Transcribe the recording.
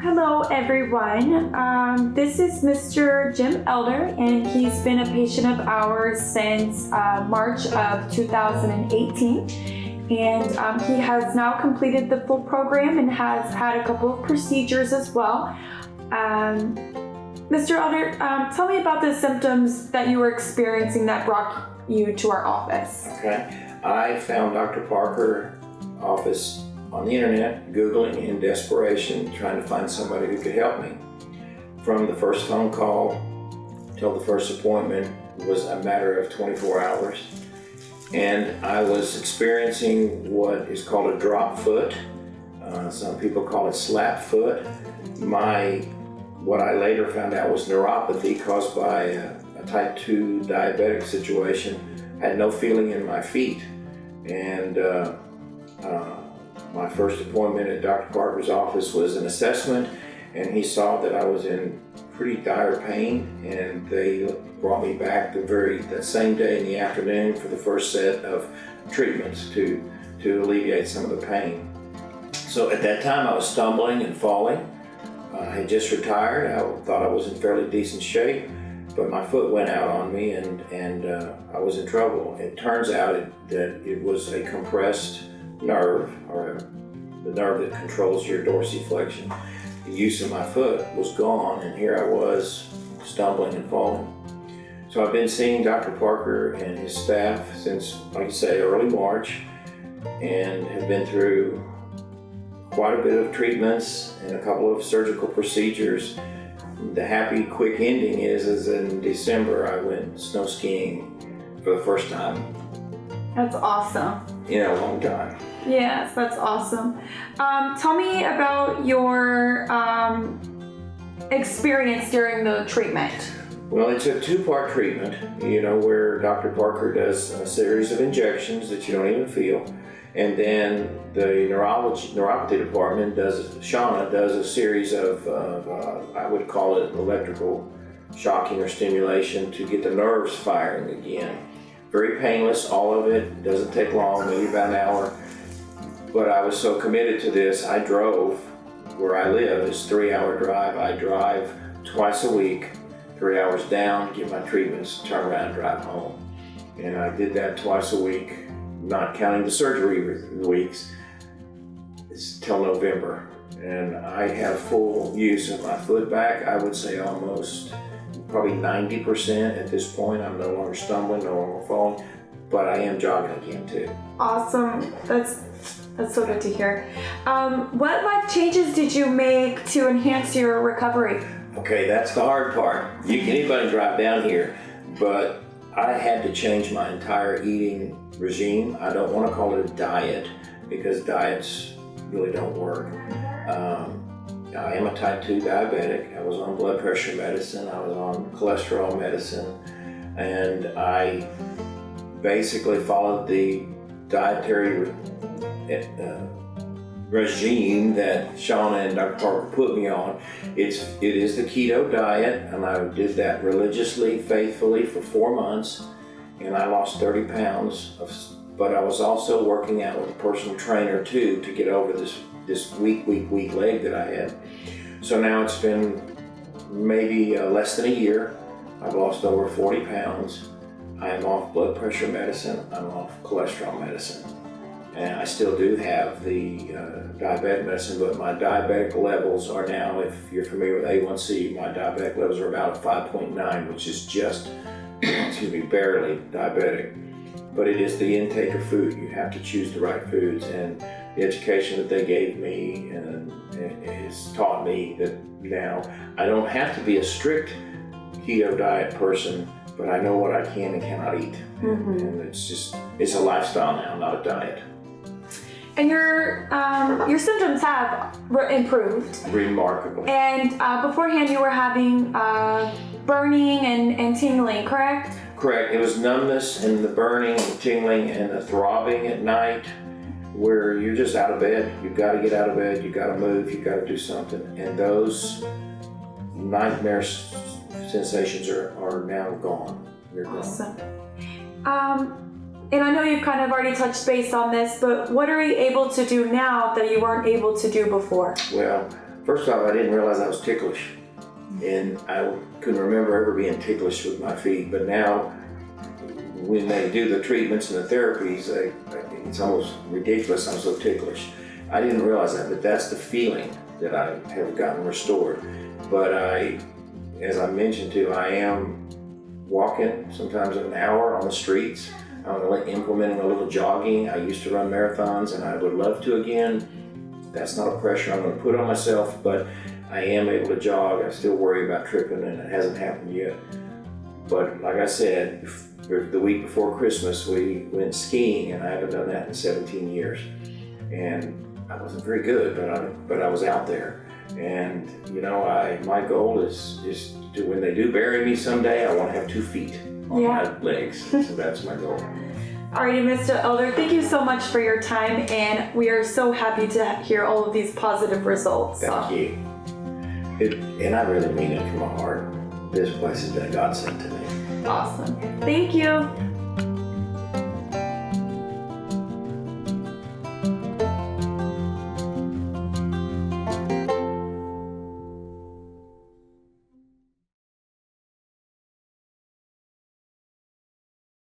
Hello, everyone. This is Mr. Jim Elder, and he's been a patient of ours since March of 2018. And he has now completed the full program and has had a couple of procedures as well. Mr. Elder, tell me about the symptoms that you were experiencing that brought you to our office. Okay. I found Dr. Parker's office on the internet, Googling in desperation, trying to find somebody who could help me. From the first phone call till the first appointment was a matter of 24 hours. And I was experiencing what is called a drop foot. Some people call it slap foot. What I later found out was neuropathy caused by a type 2 diabetic situation. I had no feeling in my feet. And my first appointment at Dr. Parker's office was an assessment, and he saw that I was in pretty dire pain, and they brought me back that same day in the afternoon for the first set of treatments to alleviate some of the pain. So at that time I was stumbling and falling. I had just retired. I thought I was in fairly decent shape, but my foot went out on me and I was in trouble. It turns out that it was a compressed nerve, or the nerve that controls your dorsiflexion. The use of my foot was gone, and here I was stumbling and falling. So I've been seeing Dr. Parker and his staff since, like I say, early March, and have been through quite a bit of treatments and a couple of surgical procedures. The happy, quick ending is in December I went snow skiing for the first time. That's awesome. In a long time. Yes, that's awesome. Tell me about your experience during the treatment. Well, it's a two-part treatment, where Dr. Parker does a series of injections that you don't even feel. And then the neuropathy department Shauna does a series of I would call it electrical shocking or stimulation to get the nerves firing again. Very painless, all of it. Doesn't take long, maybe about an hour. But I was so committed to this, I drove. Where I live is a 3-hour drive. I drive twice a week, 3 hours down, get my treatments, turn around and drive home. And I did that twice a week, not counting the surgery weeks. It's till November. And I have full use of my foot back. I would say probably 90% at this point. I'm no longer stumbling, no longer falling, but I am jogging again too. Awesome. That's so good to hear. What life changes did you make to enhance your recovery? Okay, that's the hard part. Anybody can drive down here, but I had to change my entire eating regime. I don't want to call it a diet because diets really don't work. I am a type 2 diabetic. I was on blood pressure medicine. I was on cholesterol medicine. And I basically followed the dietary regime that Shauna and Dr. Parker put me on. It is the keto diet, and I did that religiously, faithfully for 4 months, and I lost 30 pounds. But I was also working out with a personal trainer too to get over this weak leg that I had. So now it's been maybe less than a year. I've lost over 40 pounds. I am off blood pressure medicine. I'm off cholesterol medicine. And I still do have the diabetic medicine, but my diabetic levels are now, if you're familiar with A1C, my diabetic levels are about 5.9, which is just, barely diabetic. But it is the intake of food. You have to choose the right foods, and the education that they gave me has taught me that now I don't have to be a strict keto diet person, but I know what I can and cannot eat. Mm-hmm. And it's a lifestyle now, not a diet. And your symptoms have improved. Remarkably. And beforehand you were having burning and tingling, correct? Correct. It was numbness and the burning and tingling and the throbbing at night where you're just out of bed. You've got to get out of bed. You've got to move. You've got to do something. And those nightmare sensations are now gone. They're gone. Awesome. And I know you've kind of already touched base on this, but what are you able to do now that you weren't able to do before? Well, First off, I didn't realize I was ticklish. And I couldn't remember ever being ticklish with my feet. But now, when they do the treatments and the therapies, it's almost ridiculous. I'm so ticklish. I didn't realize that, but that's the feeling that I have gotten restored. But as I mentioned to, I am walking sometimes an hour on the streets. I'm implementing a little jogging. I used to run marathons, and I would love to again. That's not a pressure I'm going to put on myself, but I am able to jog. I still worry about tripping, and it hasn't happened yet. But like I said, the week before Christmas, we went skiing, and I haven't done that in 17 years. And I wasn't very good, but I was out there. And my goal is just to, when they do bury me someday, I want to have 2 feet on my legs. So that's my goal. Alrighty, Mr. Elder, thank you so much for your time, and we are so happy to hear all of these positive results. Thank you. And I really mean it from my heart. This place has been a godsend to me. Awesome. Thank you.